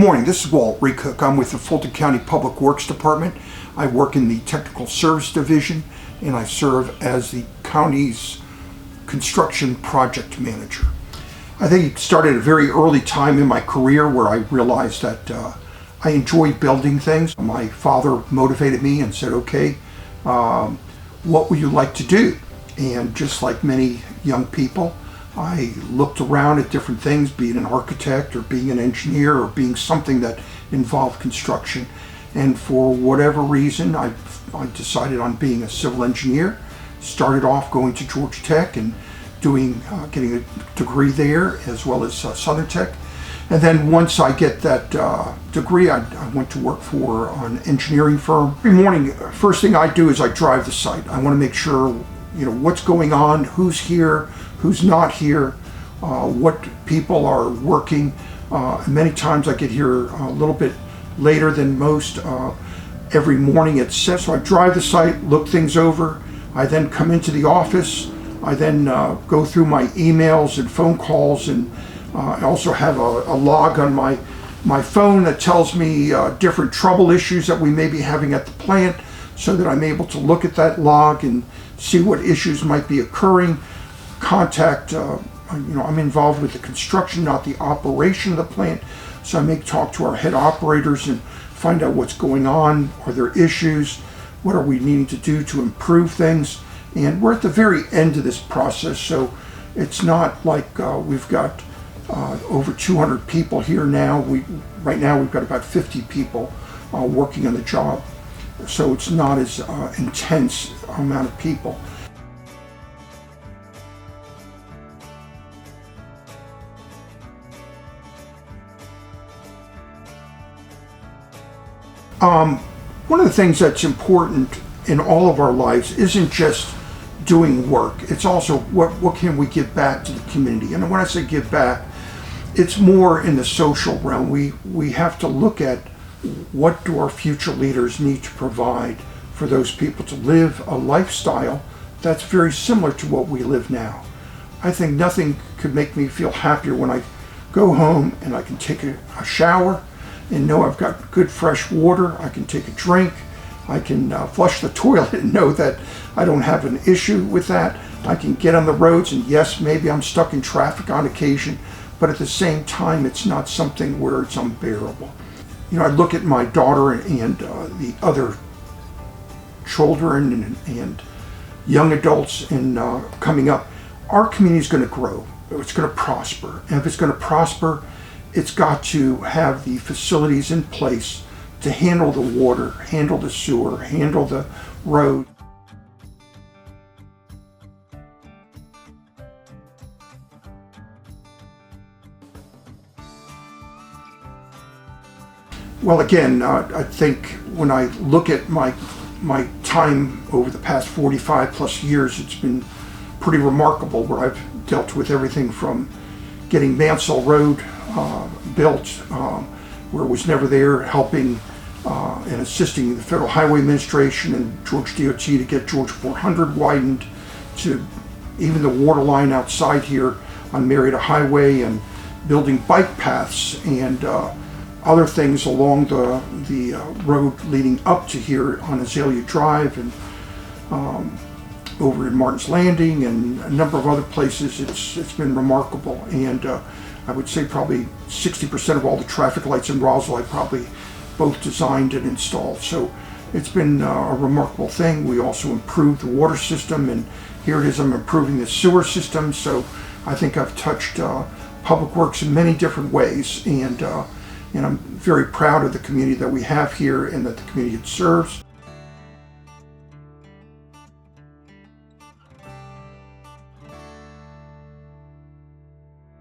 Good morning, this is Rekuc. I'm with the Fulton County Public Works Department. I work in the Technical Service Division and I serve as the county's construction project manager. I think it started at a very early time in my career where I realized that I enjoy building things. My father motivated me and said, okay, what would you like to do? And just like many young people, I looked around at different things, being an architect or being an engineer or being something that involved construction. And for whatever reason, I decided on being a civil engineer. Started off going to Georgia Tech and getting a degree there, as well as Southern Tech. And then once I get that degree, I went to work for an engineering firm. Every morning, first thing I do is I drive the site. I want to make sure, what's going on, who's here, who's not here, what people are working. Many times I get here a little bit later than most. Every morning at 6, so I drive the site, look things over. I then come into the office. I then go through my emails and phone calls, and I also have a log on my phone that tells me different trouble issues that we may be having at the plant, so that I'm able to look at that log and see what issues might be occurring. Contact, I'm involved with the construction, not the operation of the plant, so I may talk to our head operators and find out what's going on. Are there issues? What are we needing to do to improve things? And we're at the very end of this process, so it's not like we've got over 200 people here now. Right now we've got about 50 people working on the job, so it's not as intense amount of people. One of the things that's important in all of our lives isn't just doing work. It's also what can we give back to the community. And when I say give back, it's more in the social realm. We have to look at what do our future leaders need to provide for those people to live a lifestyle that's very similar to what we live now. I think nothing could make me feel happier when I go home and I can take a shower and know I've got good fresh water. I can take a drink. I can flush the toilet and know that I don't have an issue with that. I can get on the roads, and yes, maybe I'm stuck in traffic on occasion, but at the same time, it's not something where it's unbearable. I look at my daughter and the other children and young adults and coming up. Our community is going to grow. It's going to prosper. And if it's going to prosper, it's got to have the facilities in place to handle the water, handle the sewer, handle the road. Well, again, I think when I look at my time over the past 45 plus years, it's been pretty remarkable, where I've dealt with everything from getting Mansell Road built, where it was never there, helping and assisting the Federal Highway Administration and Georgia DOT to get Georgia 400 widened, to even the water line outside here on Marietta Highway, and building bike paths and other things along the road leading up to here on Azalea Drive, and over in Martin's Landing and a number of other places. It's been remarkable, and I would say probably 60% of all the traffic lights in Roswell I probably both designed and installed. So it's been a remarkable thing. We also improved the water system, and here it is, I'm improving the sewer system. So I think I've touched public works in many different ways, and I'm very proud of the community that we have here and that the community it serves.